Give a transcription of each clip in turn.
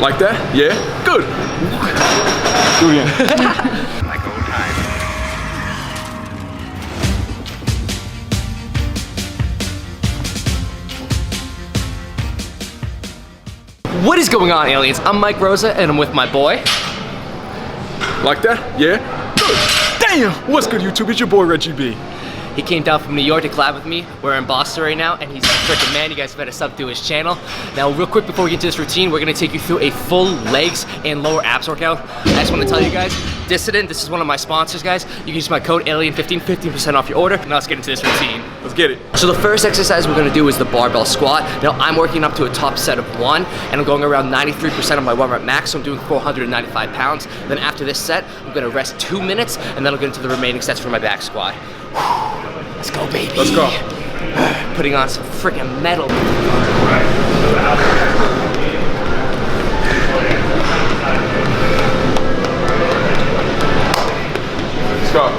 Like that? Yeah? Good. Do it again. Like old times. What is going on, aliens? I'm Mike Rosa, and I'm with my boy. Like that? Yeah? Good. Damn! What's good, YouTube? It's your boy, Reggie B. He came down from New York to collab with me. We're in Boston right now, and he's a freaking man. You guys better sub to his channel. Now, real quick before we get into this routine, we're gonna take you through a full legs and lower abs workout. I just wanna tell you guys, Dissident, this is one of my sponsors, guys. You can use my code ALIEN15, 15% off your order. Now let's get into this routine. Let's get it. So the first exercise we're gonna do is the barbell squat. Now, I'm working up to a top set of 1, and I'm going around 93% of my 1 rep max, so I'm doing 495 pounds. Then after this set, I'm gonna rest 2 minutes, and then I'll get into the remaining sets for my back squat. Let's go, baby. Let's go. Putting on some freaking metal. Let's go.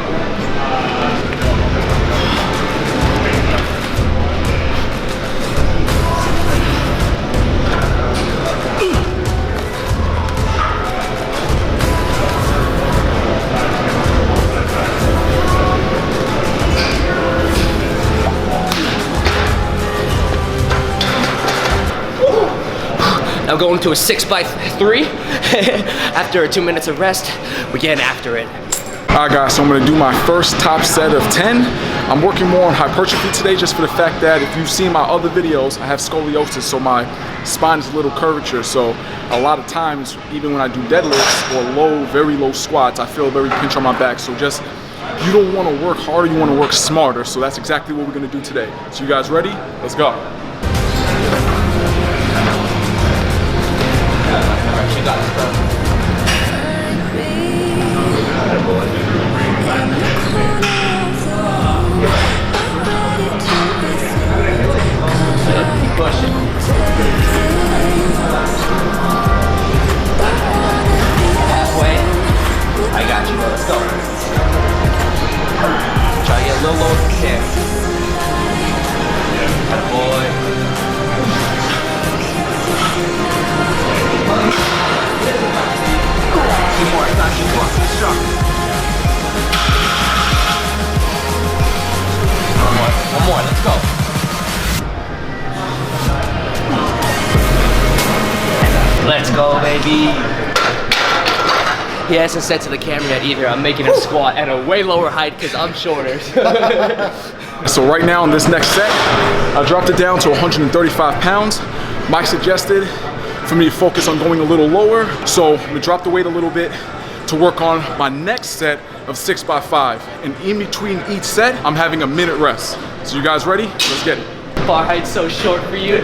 I'm going to a 6x3. After 2 minutes of rest, we're getting after it. All right, guys, so I'm gonna do my first top set of 10. I'm working more on hypertrophy today just for the fact that if you've seen my other videos, I have scoliosis, so my spine is a little curvature. So a lot of times, even when I do deadlifts or low, very low squats, I feel a very pinch on my back. So just, you don't wanna work harder, you wanna work smarter. So that's exactly what we're gonna do today. So you guys ready? Let's go. You got this, bro. Keep pushing. Halfway. I got you, bro. Let's go. Try to get a little lower if you can. Good boy. Two more, it's not too far, too strong. One more, let's go. Let's go, baby. He hasn't said to the camera yet either, I'm making him squat at a way lower height because I'm shorter. So right now in this next set, I dropped it down to 135 pounds. Mike suggested for me to focus on going a little lower, so I'm gonna drop the weight a little bit to work on my next set of 6x5. And in between each set, I'm having a minute rest. So you guys ready? Let's get it. Bar height's so short for you.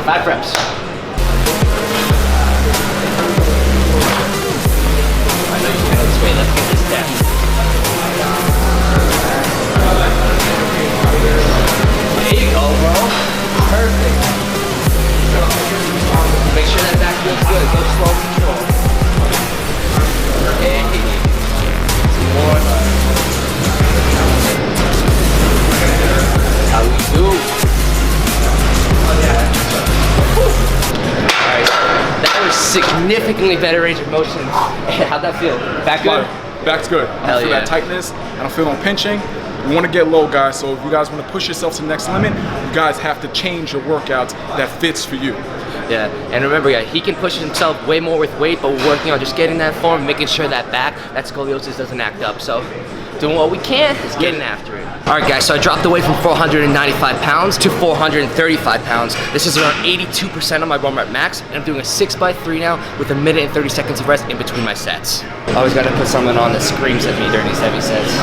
5 reps. I know you can this way, let's get this down. There you go, bro. Perfect. Make sure that back feels good. Go slow control. Hey. Some more. How we do. Alright. That was significantly better range of motion. How'd that feel? Back good? Back's good. I don't feel that tightness. I don't feel no pinching. You want to get low, guys, so if you guys want to push yourself to the next limit, you guys have to change your workouts that fits for you. Yeah, and remember, yeah, he can push himself way more with weight, but we're working on just getting that form, making sure that that scoliosis doesn't act up. So doing what we can is getting after it. All right, guys, so I dropped the weight from 495 pounds to 435 pounds. This is around 82% of my 1 rep max, and I'm doing a 6x3 now with a minute and 30 seconds of rest in between my sets. Always gotta put someone on that screams at me during these heavy sets.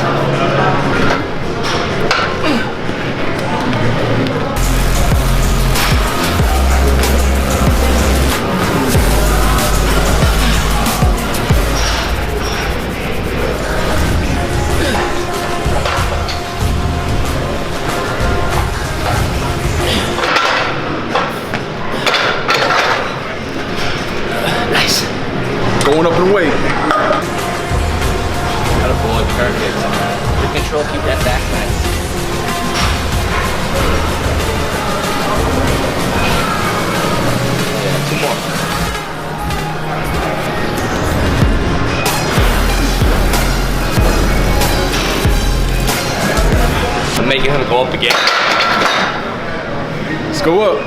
Going up in weight. Attaboy, perfect. Good control, keep that go up again. Let's go up.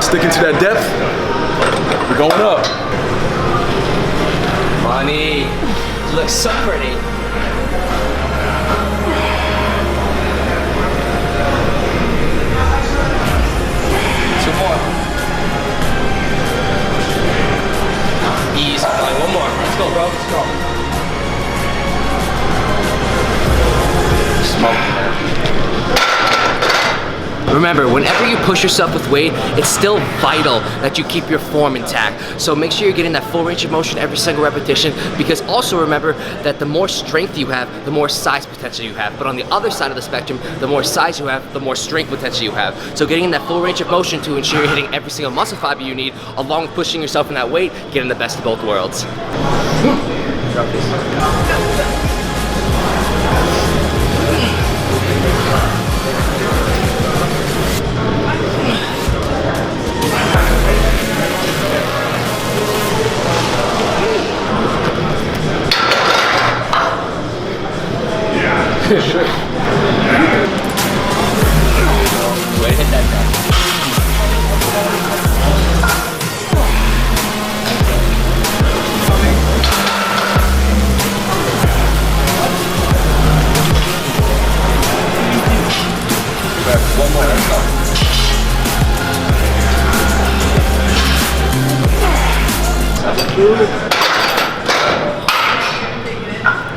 Sticking to that depth. We're going up. Money. You look so pretty. Two more. Easy. One more. Let's go, bro. Let's go. Smoke. Remember, whenever you push yourself with weight, it's still vital that you keep your form intact. So make sure you're getting that full range of motion every single repetition, because also remember that the more strength you have, the more size potential you have. But on the other side of the spectrum, the more size you have, the more strength potential you have. So getting that full range of motion to ensure you're hitting every single muscle fiber you need, along with pushing yourself in that weight, getting the best of both worlds. Drop this. Way to hit that down. One more, let's go.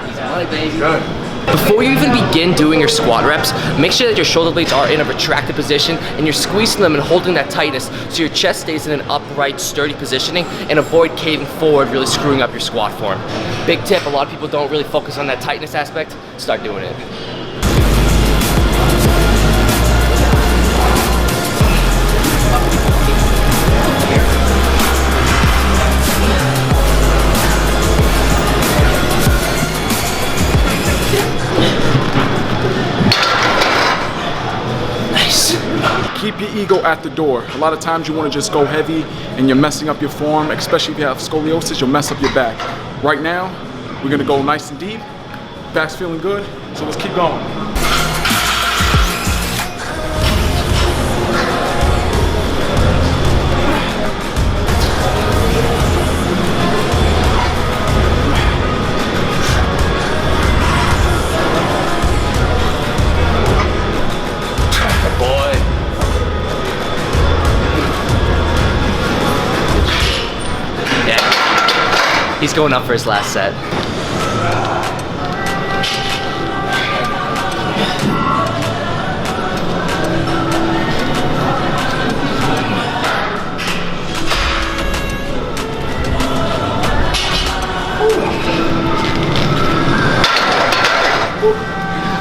Easy money, baby. Good. Before you even begin doing your squat reps, make sure that your shoulder blades are in a retracted position and you're squeezing them and holding that tightness so your chest stays in an upright, sturdy positioning, and avoid caving forward, really screwing up your squat form. Big tip, a lot of people don't really focus on that tightness aspect. Start doing it. Keep your ego at the door. A lot of times you want to just go heavy and you're messing up your form, especially if you have scoliosis, you'll mess up your back. Right now, we're gonna go nice and deep. Back's feeling good, so let's keep going. He's going up for his last set.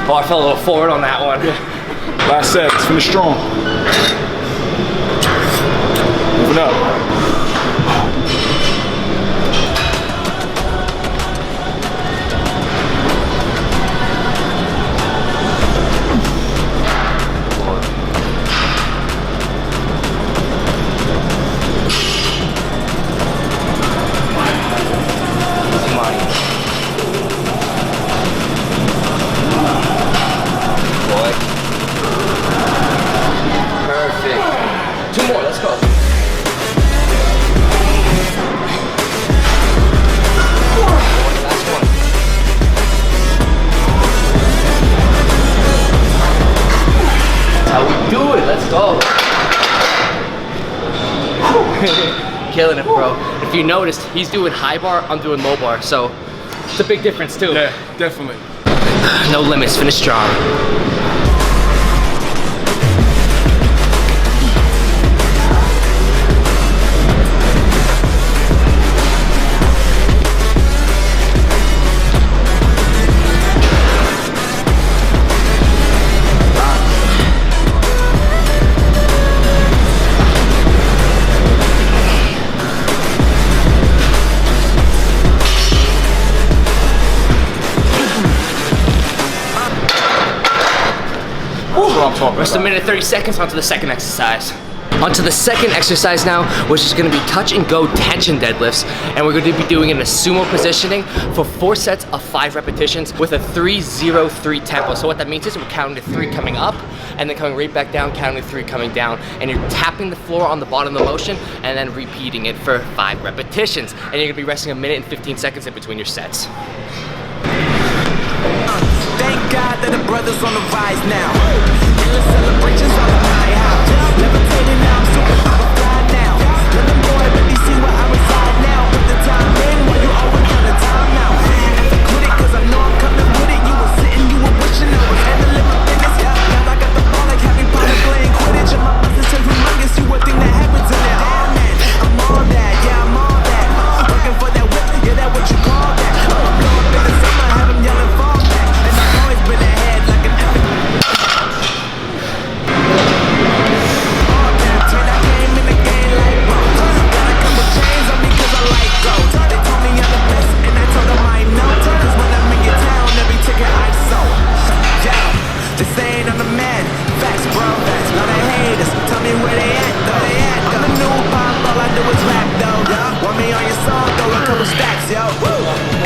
Oh, I fell a little forward on that one. Last set, let's finish strong. Move it up. Two more, let's go. Last one. That's how we do it, let's go. Killing it, bro. If you noticed, he's doing high bar, I'm doing low bar, so it's a big difference too. Yeah, definitely. No limits, finish strong. what I'm talking Rest about. a minute, 30 seconds, onto the second exercise. Onto the second exercise now, which is gonna be touch and go tension deadlifts. And we're gonna be doing it in a sumo positioning for 4 sets of 5 repetitions with a 3-0-3 tempo. So what that means is we're counting to 3 coming up, and then coming right back down, counting to 3 coming down. And you're tapping the floor on the bottom of the motion, and then repeating it for 5 repetitions. And you're gonna be resting a minute and 15 seconds in between your sets. Thank God that the brothers on the rise now. Endless celebrations on the high house. Levitating now, I'm super fly now. Let them boy, let me see where I reside now. Put the time in while you always got the time out. Quit it, cause I know I'm coming with it. You were sitting, you were wishing I was handling my business. Now I got the ball like Harry Potter playing Quidditch. And my business is humongous, you would think that happens in there. Oh man, I'm all that, yeah, I'm all that. Working for that whip, yeah, that what you call that. I'ma blow up in the summer, have them yelling fall back. And I've always been ahead like an epic.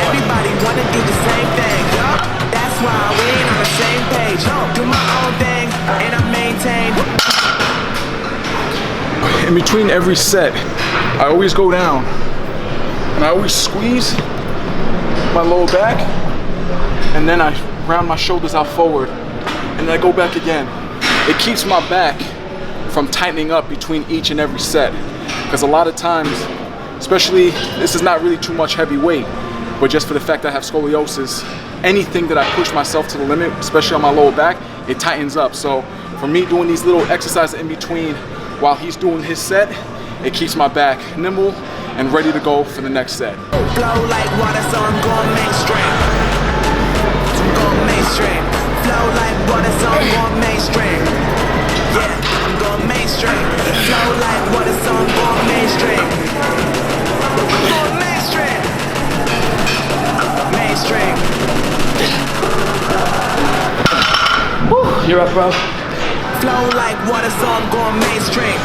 Everybody wanna do the same thing, that's why we ain't on the same page. Do my own thing, and I maintain. In between every set, I always go down and I always squeeze my lower back, and then I round my shoulders out forward, and then I go back again. It keeps my back from tightening up between each and every set, because a lot of times, especially, this is not really too much heavy weight, but just for the fact that I have scoliosis, anything that I push myself to the limit, especially on my lower back, it tightens up. So for me, doing these little exercises in between while he's doing his set, it keeps my back nimble and ready to go for the next set. Flow like water, so I'm going mainstream. I'm going mainstream. Flow like water, so I'm going mainstream. Yeah, I'm going mainstream. Flow like water, so I'm going mainstream. I'm going mainstream. Mainstream. Woo, you're up, bro. Flow like water, so I'm going mainstream.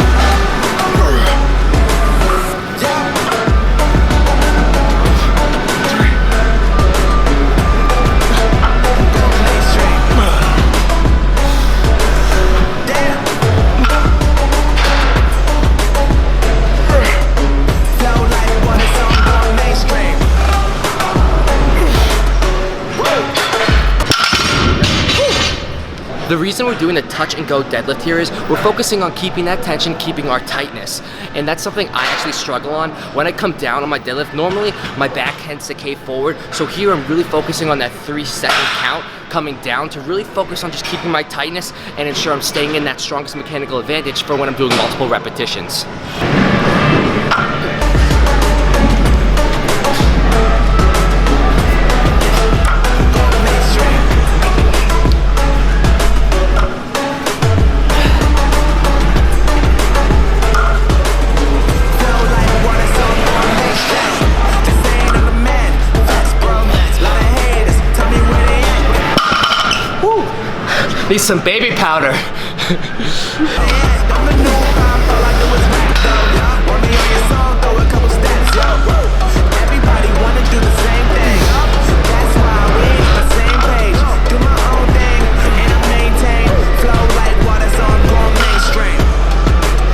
The reason we're doing the touch and go deadlift here is we're focusing on keeping that tension, keeping our tightness. And that's something I actually struggle on. When I come down on my deadlift, normally my back tends to cave forward. So here I'm really focusing on that 3-second count coming down to really focus on just keeping my tightness and ensure I'm staying in that strongest mechanical advantage for when I'm doing multiple repetitions. Need some baby powder. Everybody wanna do the same thing. That's why we ain't on the same page. Do my own thing, and I maintain. Flow like water, so I'm going mainstream.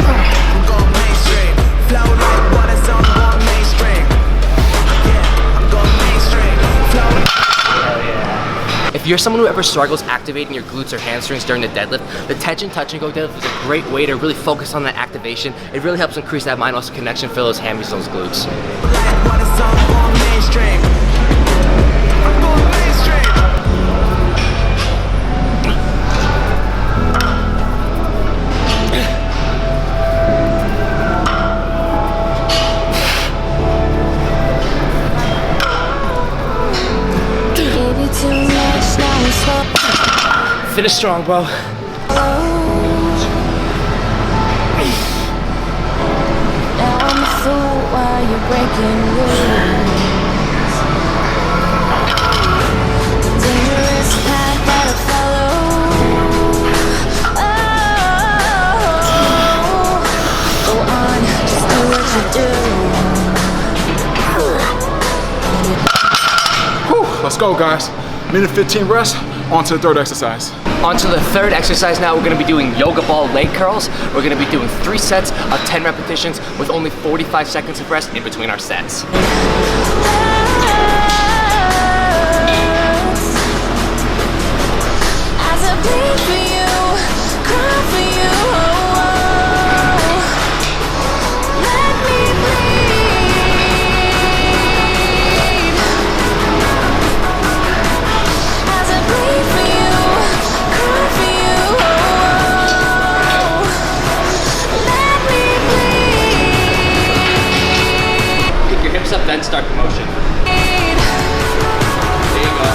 I'm going mainstream. Flow like water, so I'm going mainstream. Yeah, I'm going mainstream. Flow. If you're someone who ever struggles activating your glutes or hamstrings during the deadlift, the tension touch and go deadlift is a great way to really focus on that activation. It really helps increase that mind-muscle connection for those hammies, those glutes. Like water, so I'm going mainstream. I'm going mainstream. Finish strong, bro. Now I'm a fool while you're breaking rules. Dangerous path that I follow. Let's go, guys. Minute 15 rest, on to the third exercise. On to the third exercise now. We're gonna be doing yoga ball leg curls. We're gonna be doing 3 sets of 10 repetitions with only 45 seconds of rest in between our sets. As I bleed for you, cry for you, oh, oh. Let me bleed. As I bleed for you, cry for you, oh, oh. Let me bleed. Kick your hips up, then start the motion. There you go.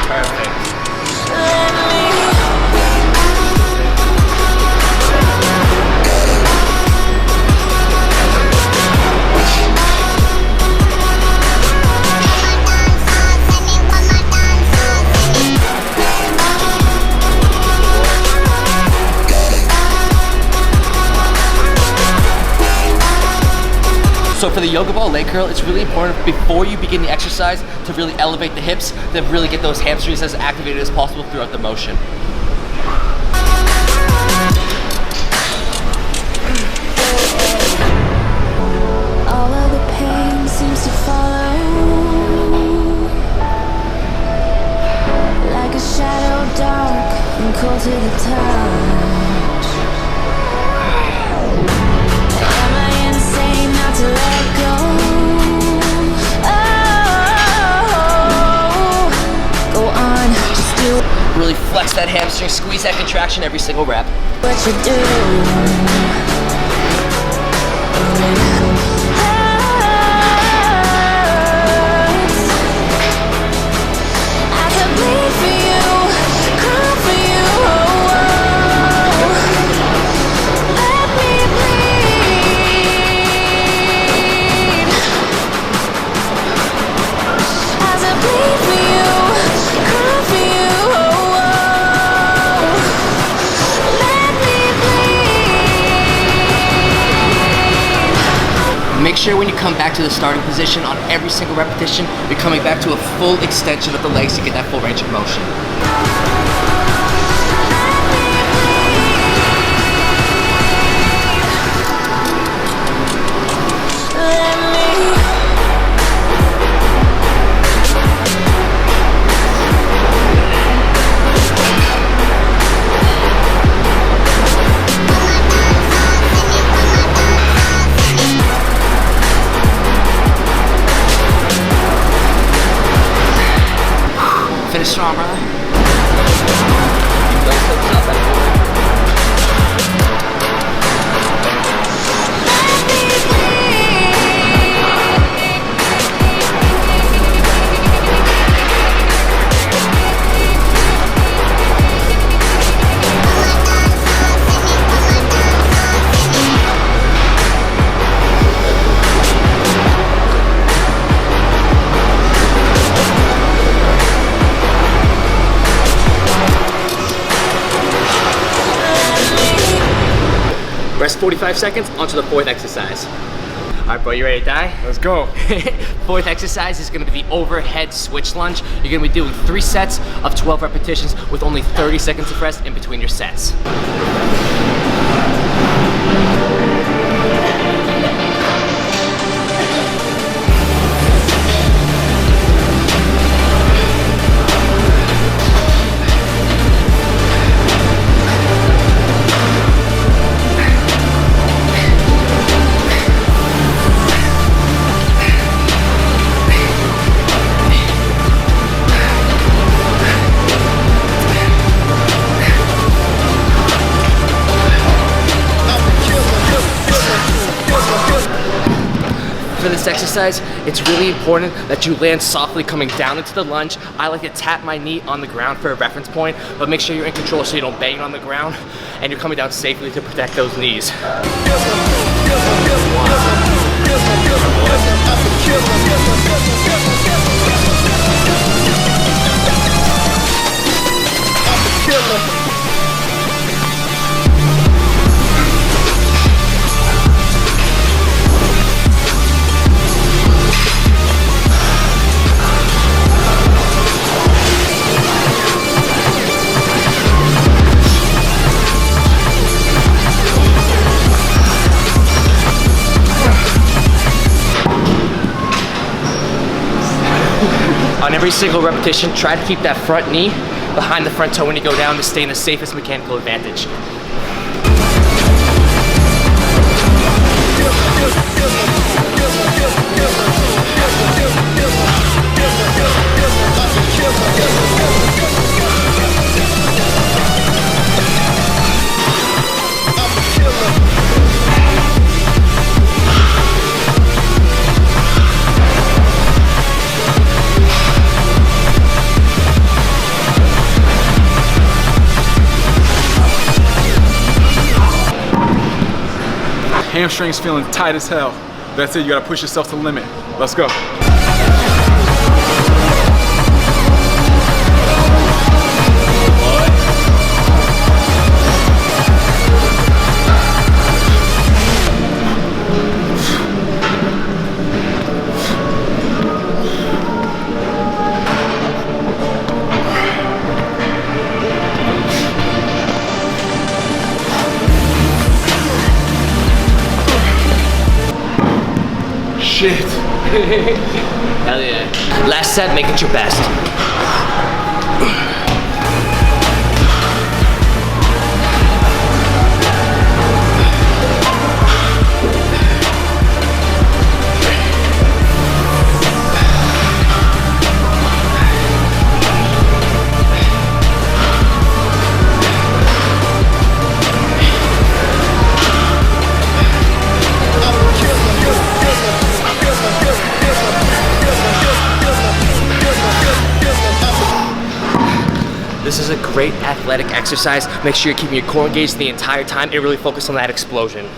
Perfect. So for the yoga ball leg curl, it's really important before you begin the exercise to really elevate the hips, to really get those hamstrings as activated as possible throughout the motion. All of the pain seems to follow, like a shadow dark and cold to the touch. Am I insane not to let go? Oh, go on, just do Really flex that hamstring, squeeze that contraction every single rep. what you do. As I bleed for you, cry for you, oh, oh. Let me bleed. As I bleed for you, cry for you, oh, oh. Let me bleed. Make sure when you come back to the starting position on every single repetition, you're coming back to a full extension of the legs to get that full range of motion. Finish strong, brother. Those hips up, Rest 45 seconds, onto the fourth exercise. All right, bro, you ready to die? Let's go. Fourth exercise is gonna be the overhead switch lunge. You're gonna be doing 3 sets of 12 repetitions with only 30 seconds of rest in between your sets. For this exercise, it's really important that you land softly coming down into the lunge. I like to tap my knee on the ground for a reference point, but make sure you're in control so you don't bang on the ground and you're coming down safely to protect those knees. On every single repetition, try to keep that front knee behind the front toe when you go down to stay in the safest mechanical advantage. Hamstrings feeling tight as hell. That's it, you gotta push yourself to the limit. Let's go. Shit. Hell yeah. Last set, make it your best. This is a great athletic exercise. Make sure you're keeping your core engaged the entire time and really focus on that explosion.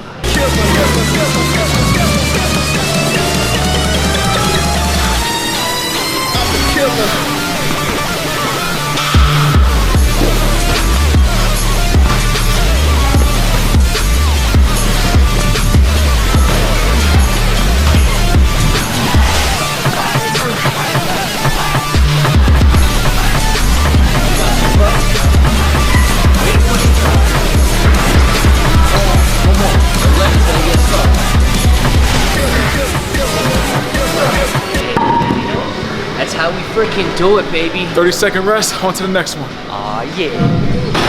That's how we freaking do it, baby. 30-second rest, on to the next one. Aw, yeah.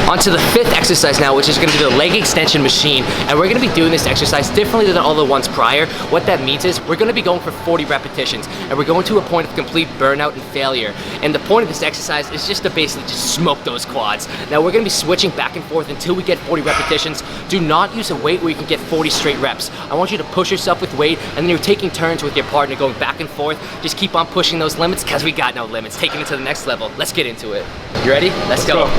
On to the fifth exercise now, which is gonna be the leg extension machine. And we're gonna be doing this exercise differently than all the ones prior. What that means is we're gonna be going for 40 repetitions and we're going to a point of complete burnout and failure. And the point of this exercise is just to basically just smoke those quads. Now we're gonna be switching back and forth until we get 40 repetitions. Do not use a weight where you can get 40 straight reps. I want you to push yourself with weight and then you're taking turns with your partner going back and forth. Just keep on pushing those limits because we got no limits. Taking it to the next level. Let's get into it. You ready? Let's go.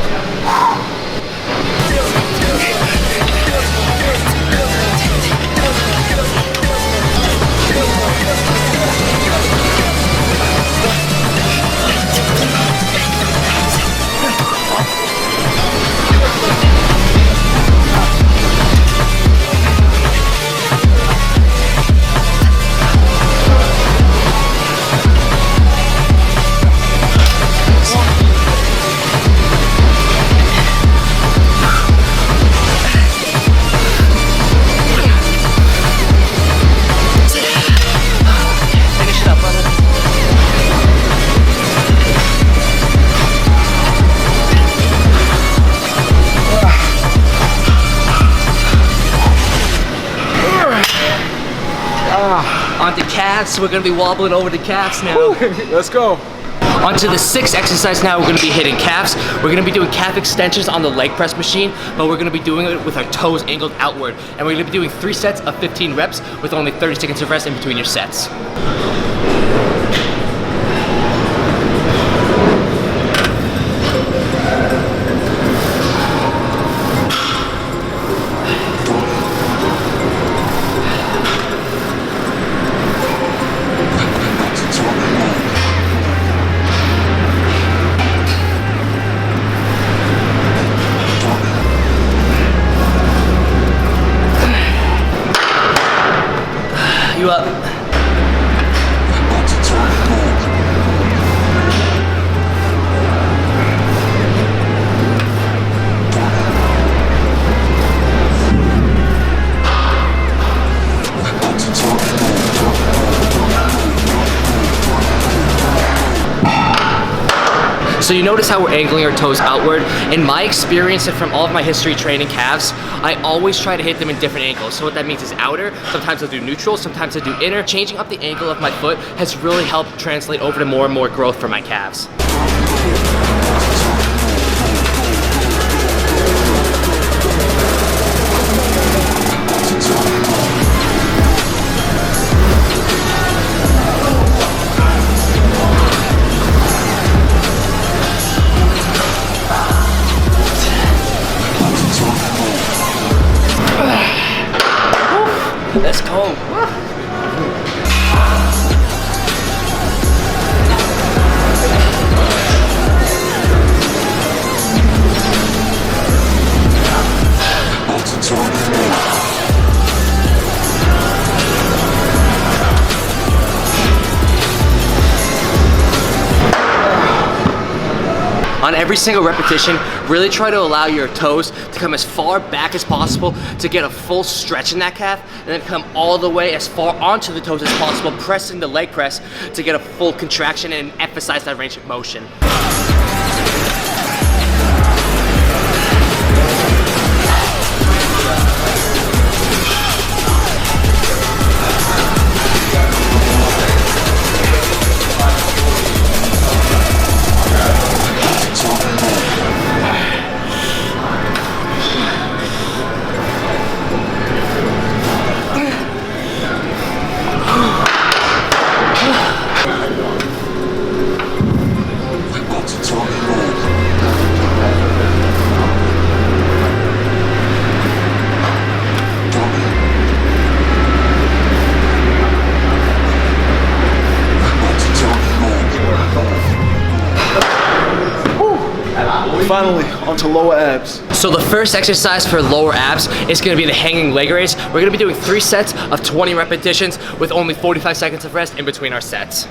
On to calves, we're gonna be wobbling over the calves now. Let's go. On to the sixth exercise now, we're gonna be hitting calves. We're gonna be doing calf extensions on the leg press machine, but we're gonna be doing it with our toes angled outward. And we're gonna be doing 3 sets of 15 reps with only 30 seconds of rest in between your sets. You up? So you notice how we're angling our toes outward. In my experience and from all of my history training calves, I always try to hit them in different angles. So what that means is outer, sometimes I'll do neutral, sometimes I do inner. Changing up the angle of my foot has really helped translate over to more and more growth for my calves. Let's go. On every single repetition, really try to allow your toes to come as far back as possible to get a full stretch in that calf, and then come all the way as far onto the toes as possible, pressing the leg press to get a full contraction and emphasize that range of motion. Finally, onto lower abs. So the first exercise for lower abs is going to be the hanging leg raise. We're going to be doing 3 sets of 20 repetitions with only 45 seconds of rest in between our sets.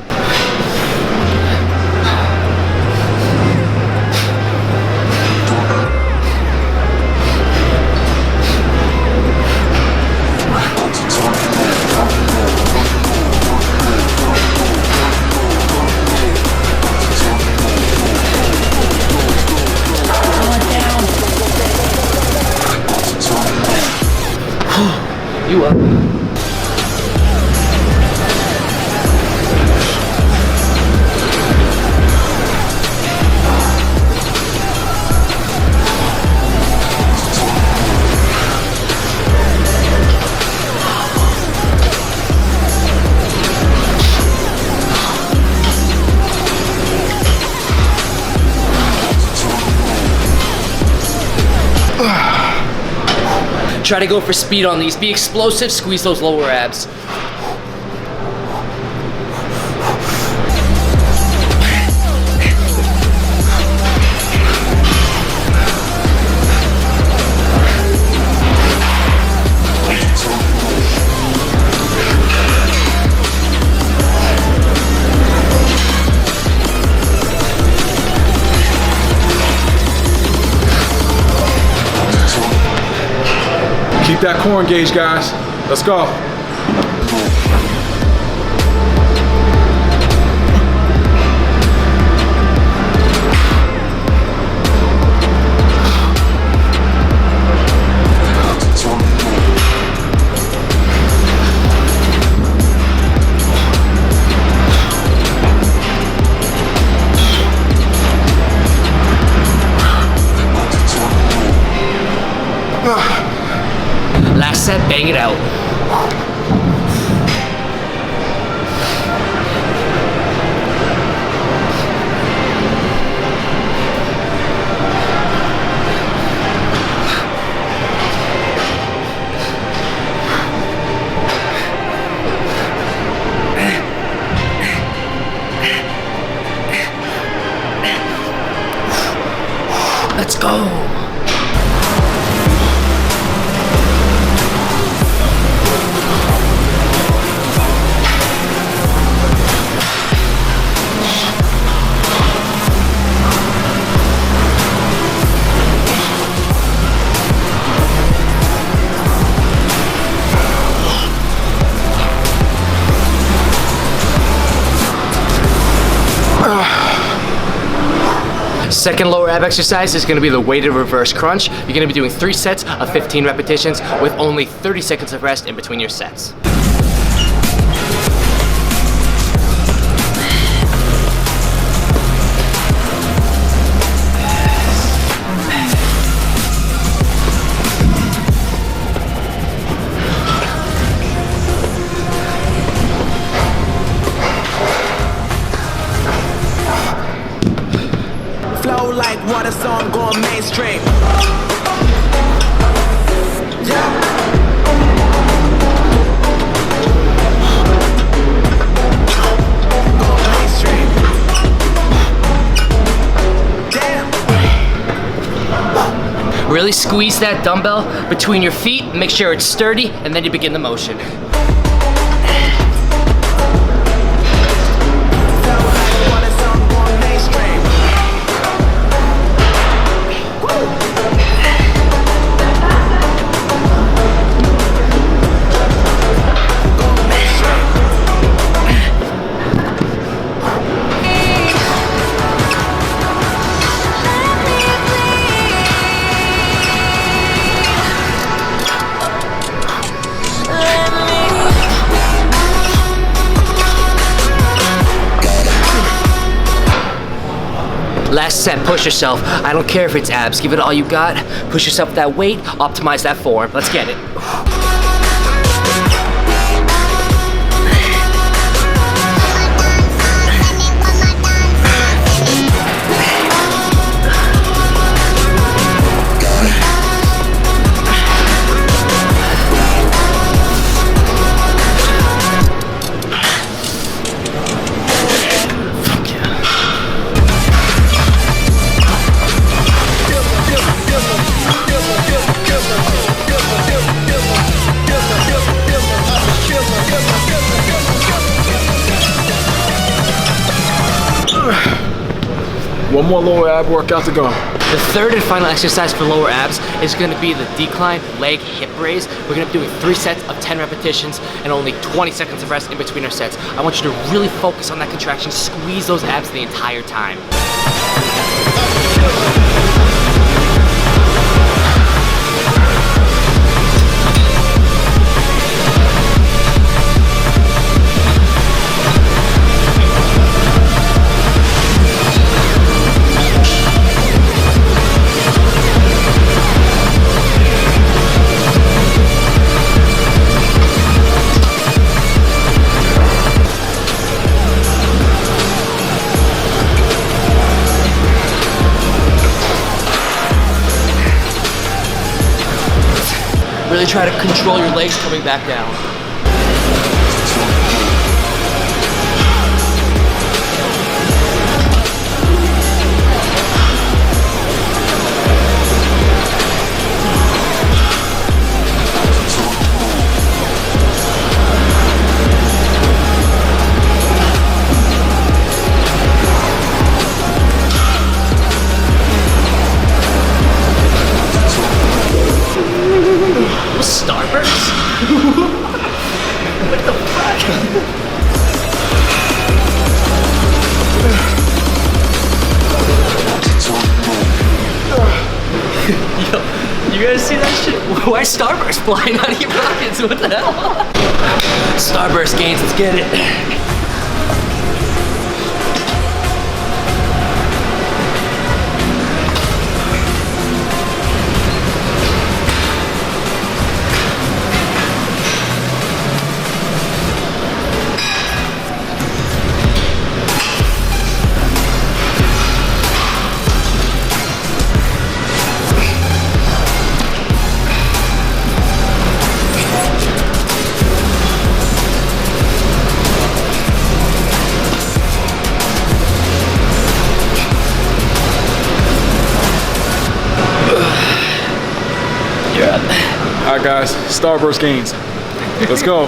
You up. Try to go for speed on these. Be explosive, squeeze those lower abs. Keep that core engaged, guys. Let's go. Last set, bang it out. Let's go. Second lower ab exercise is gonna be the weighted reverse crunch. You're gonna be doing 3 sets of 15 repetitions with only 30 seconds of rest in between your sets. Flow like water, so I'm going mainstream. Yeah. Going mainstream. Damn. Really squeeze that dumbbell between your feet, make sure it's sturdy, and then you begin the motion. Flow like water, so I'm going mainstream. Last set, push yourself. I don't care if it's abs, give it all you got. Push yourself with that weight, optimize that form. Let's get it. One more lower ab workout to go. The third and final exercise for lower abs is gonna be the decline leg hip raise. We're gonna be doing 3 sets of 10 repetitions and only 20 seconds of rest in between our sets. I want you to really focus on that contraction, squeeze those abs the entire time. Really try to control your legs coming back down. Starburst? What the fuck? Yo, you guys see that shit? Why is Starburst flying out of your pockets? What the hell? Starburst gains, let's get it. All right, guys, Starburst gains. Let's go.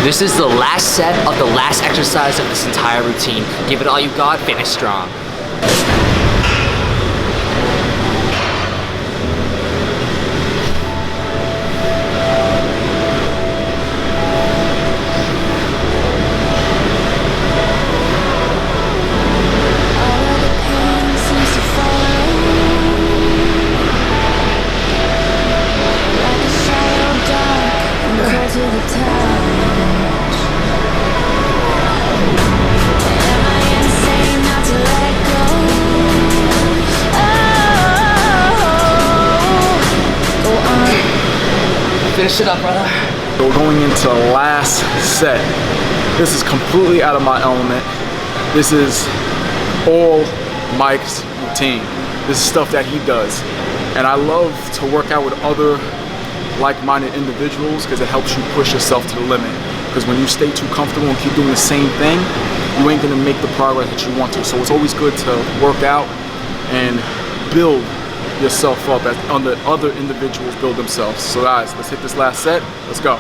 This is the last set of the last exercise of this entire routine. Give it all you got, finish strong. Finish it up, brother. So we're going into the last set. This is completely out of my element. This is all Mike's routine. This is stuff that he does. And I love to work out with other like-minded individuals because it helps you push yourself to the limit. Because when you stay too comfortable and keep doing the same thing, you ain't gonna make the progress that you want to. So it's always good to work out and build yourself up as other individuals build themselves. So guys, let's hit this last set. Let's go.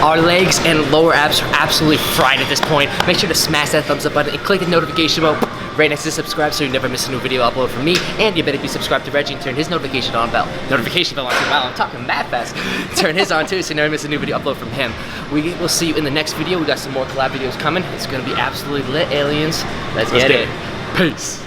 Our legs and lower abs are absolutely fried at this point. Make sure to smash that thumbs up button and click the notification bell right next to subscribe so you never miss a new video upload from me. And you better be subscribed to Reggie and turn his notification bell on too. Wow, I'm talking mad fast. Turn his on too so you never miss a new video upload from him. We will see you in the next video. We got some more collab videos coming. It's gonna be absolutely lit, aliens. Let's get it. Peace.